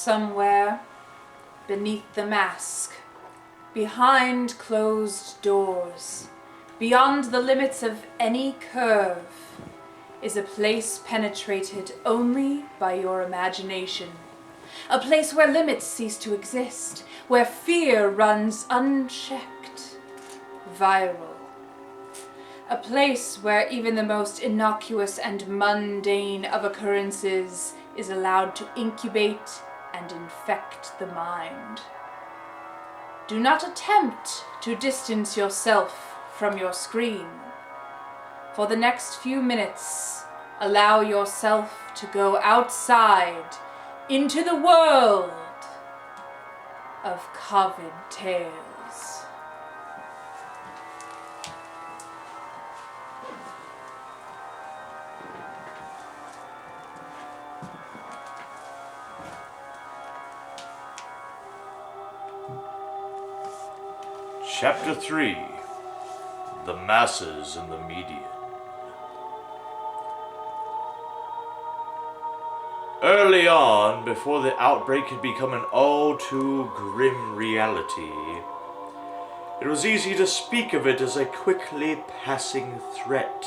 somewhere, beneath the mask, behind closed doors, beyond the limits of any curve, is a place penetrated only by your imagination. A place where limits cease to exist, where fear runs unchecked, viral. A place where even the most innocuous and mundane of occurrences is allowed to incubate and infect the mind. Do not attempt to distance yourself from your screen. For the next few minutes, allow yourself to go outside into the world of Coven Tales. Chapter 3. The Masses in the Median. Early on, before the outbreak had become an all-too grim reality, it was easy to speak of it as a quickly passing threat.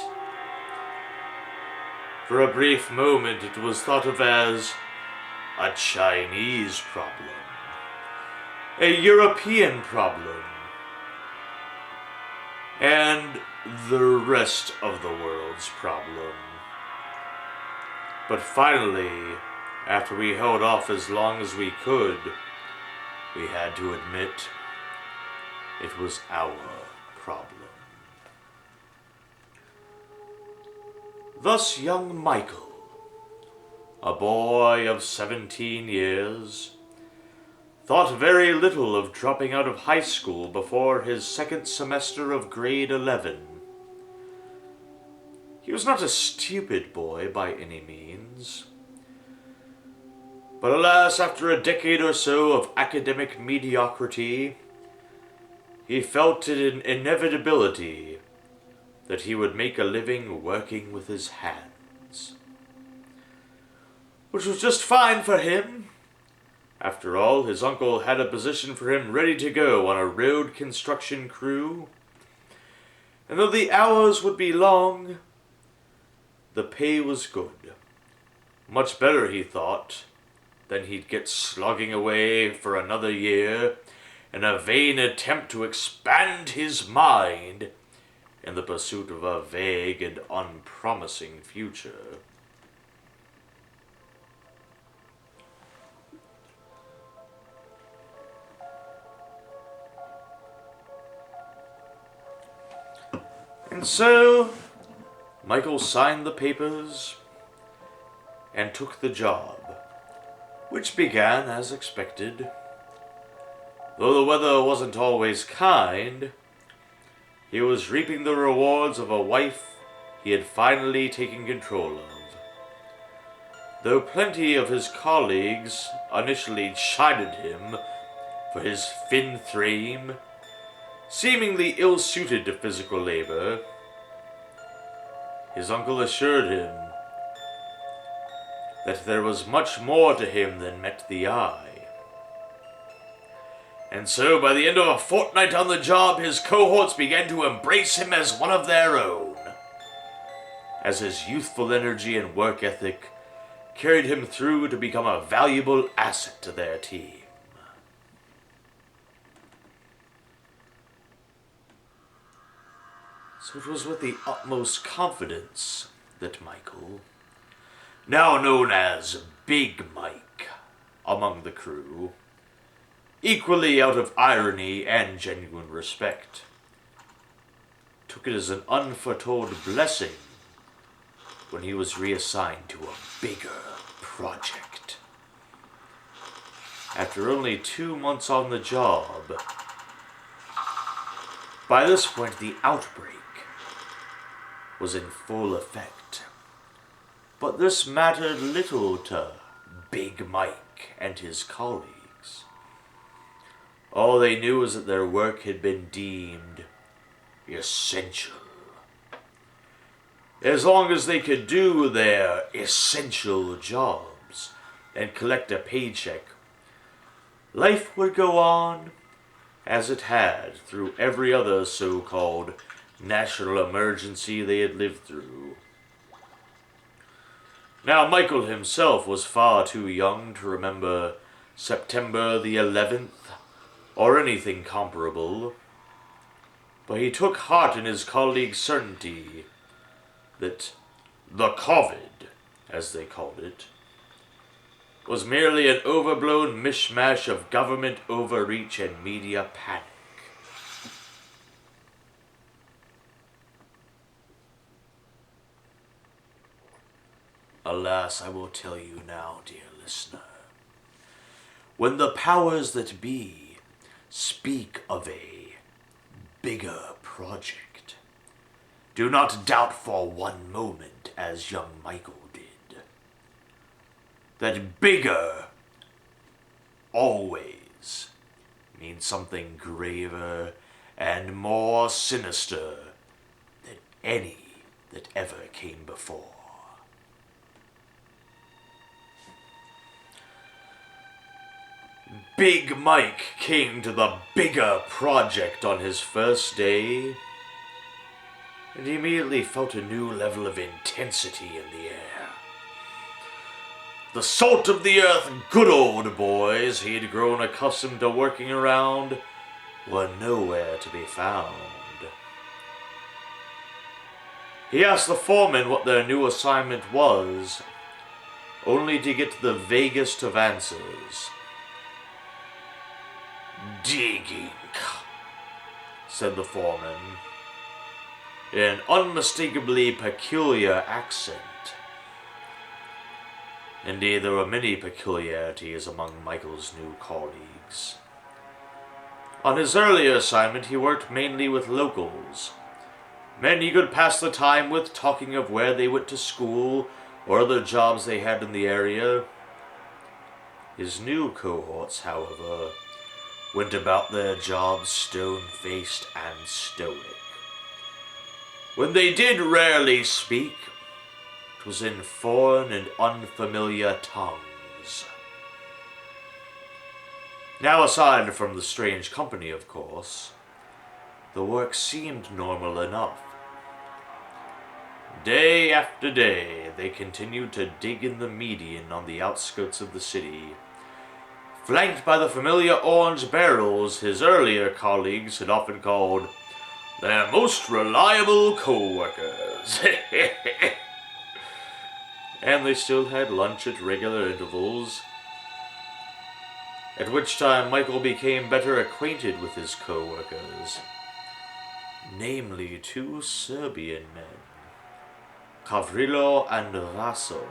For a brief moment it was thought of as a Chinese problem, a European problem, and the rest of the world's problem. But finally, after we held off as long as we could, we had to admit it was our problem. Thus young Michael, a boy of 17 years, thought very little of dropping out of high school before his second semester of grade 11. He was not a stupid boy by any means. But alas, after a decade or so of academic mediocrity, he felt it an inevitability that he would make a living working with his hands. Which was just fine for him. After all, his uncle had a position for him ready to go on a road construction crew. And though the hours would be long, the pay was good. Much better, he thought, than he'd get slogging away for another year in a vain attempt to expand his mind in the pursuit of a vague and unpromising future. And so, Michael signed the papers and took the job, which began as expected. Though the weather wasn't always kind, he was reaping the rewards of a wife he had finally taken control of. Though plenty of his colleagues initially chided him for his thin frame, seemingly ill-suited to physical labor, his uncle assured him that there was much more to him than met the eye. And so, by the end of a fortnight on the job, his cohorts began to embrace him as one of their own, as his youthful energy and work ethic carried him through to become a valuable asset to their team. So it was with the utmost confidence that Michael, now known as Big Mike among the crew, equally out of irony and genuine respect, took it as an unforetold blessing when he was reassigned to a bigger project. After only 2 months on the job, by this point the outbreak was in full effect. But this mattered little to Big Mike and his colleagues. All they knew was that their work had been deemed essential. As long as they could do their essential jobs and collect a paycheck life would go on as it had through every other so-called national emergency they had lived through. Now, Michael himself was far too young to remember September the 11th or anything comparable, but he took heart in his colleagues' certainty that the COVID, as they called it, was merely an overblown mishmash of government overreach and media panic. Alas, I will tell you now, dear listener, when the powers that be speak of a bigger project, do not doubt for one moment, as young Michael did, that bigger always means something graver and more sinister than any that ever came before. Big Mike came to the bigger project on his first day, and he immediately felt a new level of intensity in the air. The salt of the earth good old boys he had grown accustomed to working around were nowhere to be found. He asked the foreman what their new assignment was, only to get the vaguest of answers. "Digging," said the foreman, in an unmistakably peculiar accent. Indeed, there were many peculiarities among Michael's new colleagues. On his earlier assignment, he worked mainly with locals, men he could pass the time with, talking of where they went to school or other jobs they had in the area. His new cohorts, however, went about their jobs stone-faced and stoic. When they did rarely speak, it was in foreign and unfamiliar tongues. Now, aside from the strange company, of course, the work seemed normal enough. Day after day, they continued to dig in the median on the outskirts of the city, flanked by the familiar orange barrels his earlier colleagues had often called their most reliable co-workers. And they still had lunch at regular intervals, at which time Michael became better acquainted with his co-workers, namely two Serbian men, Gavrilo and Vaso.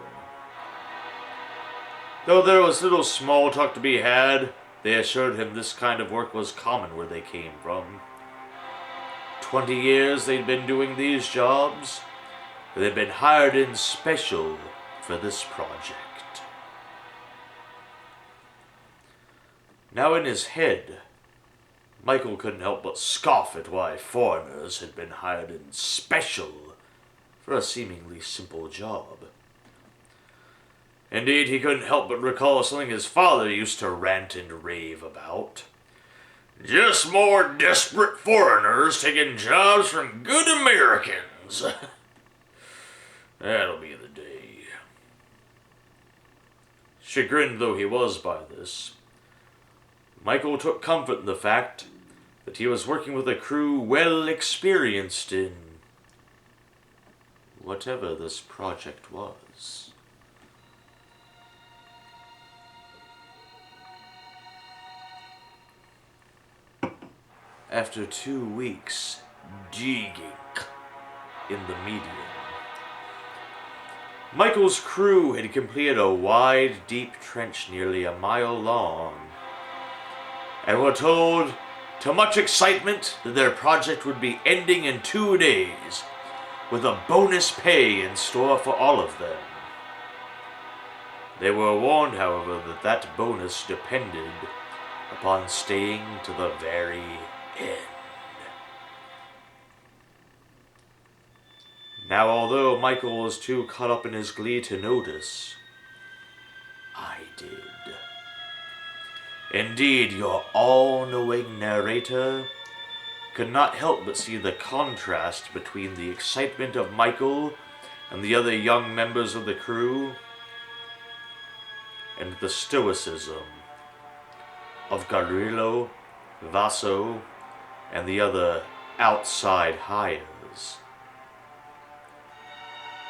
Though there was little small talk to be had, they assured him this kind of work was common where they came from. 20 years they'd been doing these jobs, and they'd been hired in special for this project. Now in his head, Michael couldn't help but scoff at why foreigners had been hired in special for a seemingly simple job. Indeed, he couldn't help but recall something his father used to rant and rave about. Just more desperate foreigners taking jobs from good Americans. That'll be the day. Chagrined though he was by this, Michael took comfort in the fact that he was working with a crew well experienced in whatever this project was. After 2 weeks digging in the median, Michael's crew had completed a wide, deep trench nearly a mile long, and were told, to much excitement, that their project would be ending in 2 days, with a bonus pay in store for all of them. They were warned, however, that that bonus depended upon staying to the very end. Now, although Michael was too caught up in his glee to notice, I did. Indeed, your all-knowing narrator could not help but see the contrast between the excitement of Michael and the other young members of the crew and the stoicism of Garillo, Vaso, and the other outside hires.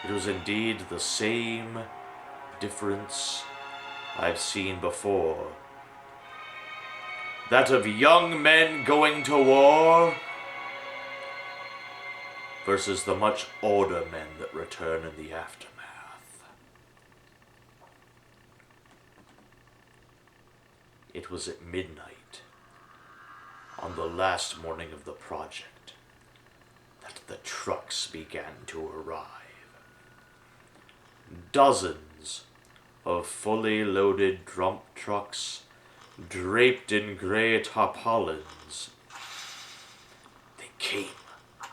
It was indeed the same difference I've seen before. That of young men going to war versus the much older men that return in the aftermath. It was at midnight, on the last morning of the project, that the trucks began to arrive. Dozens of fully loaded dump trucks draped in gray tarpaulins. They came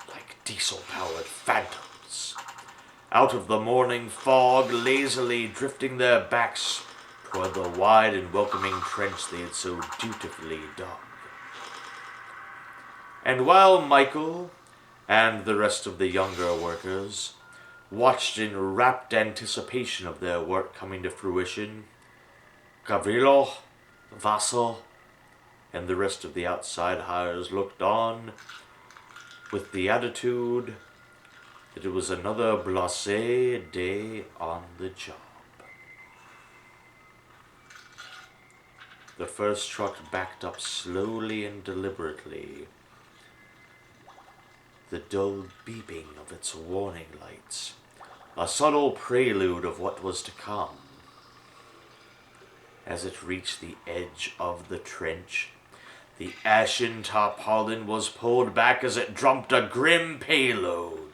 like diesel-powered phantoms, out of the morning fog, lazily drifting their backs toward the wide and welcoming trench they had so dutifully dug. And while Michael and the rest of the younger workers watched in rapt anticipation of their work coming to fruition, Gavrilo, Vassal, and the rest of the outside hires looked on with the attitude that it was another blasé day on the job. The first truck backed up slowly and deliberately, the dull beeping of its warning lights, a subtle prelude of what was to come. As it reached the edge of the trench, the ashen tarpaulin was pulled back as it dumped a grim payload.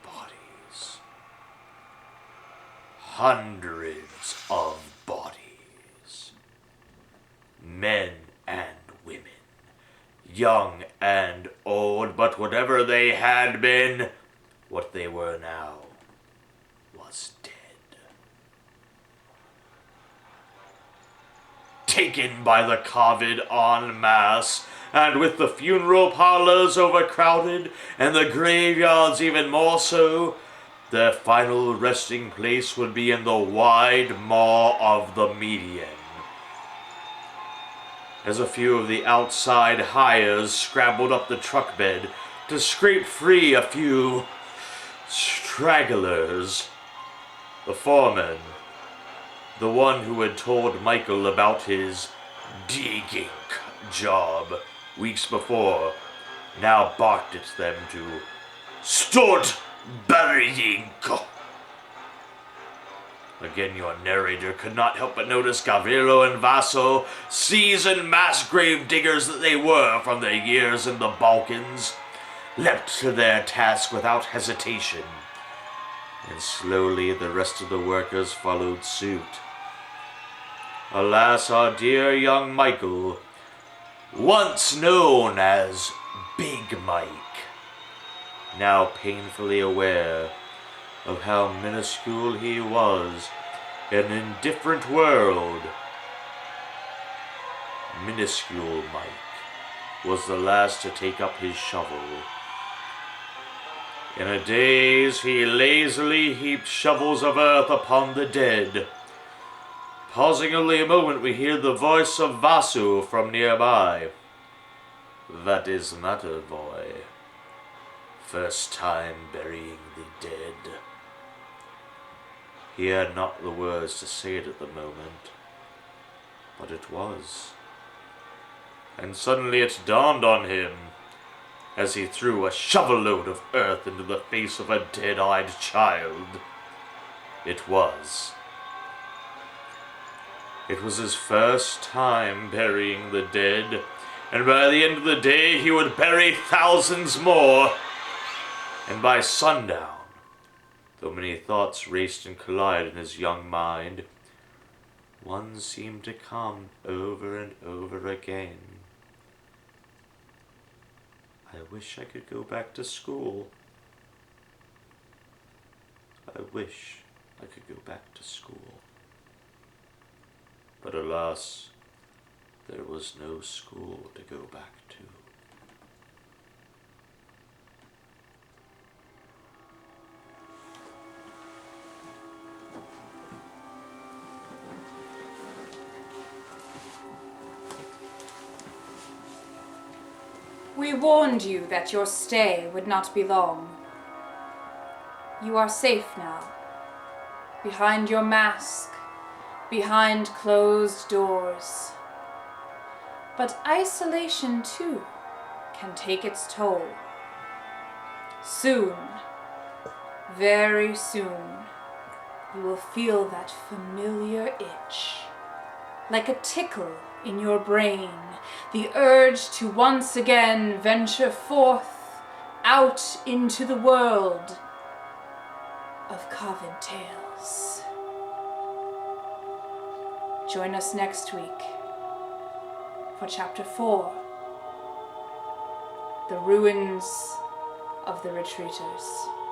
Bodies. Hundreds of bodies. Men and women. Young and old, but whatever they had been, what they were now was dead. Taken by the COVID en masse, and with the funeral parlors overcrowded, and the graveyards even more so, their final resting place would be in the wide maw of the median. As a few of the outside hires scrambled up the truck bed to scrape free a few stragglers, the foreman, the one who had told Michael about his digging job weeks before, now barked at them to start burying. Again, your narrator could not help but notice Gavrilo and Vaso, seasoned mass grave diggers that they were from their years in the Balkans, leapt to their task without hesitation, and slowly the rest of the workers followed suit. Alas, our dear young Michael, once known as Big Mike, now painfully aware of how minuscule he was in an indifferent world. Minuscule Mike was the last to take up his shovel. In a daze, he lazily heaped shovels of earth upon the dead. Pausing only a moment, we hear the voice of Vasu from nearby. "That is the matter, boy. First time burying the dead." He had not the words to say it at the moment, but it was. And suddenly it dawned on him, as he threw a shovel-load of earth into the face of a dead-eyed child. It was. It was his first time burying the dead, and by the end of the day he would bury thousands more. And by sundown, though many thoughts raced and collided in his young mind, one seemed to come over and over again. I wish I could go back to school. I wish I could go back to school. But alas, there was no school to go back to. We warned you that your stay would not be long. You are safe now, behind your mask, behind closed doors. But isolation, too, can take its toll. Soon, very soon, you will feel that familiar itch, like a tickle in your brain, the urge to once again venture forth out into the world of carved tales. Join us next week for Chapter 4, The Ruins of the Retreaters.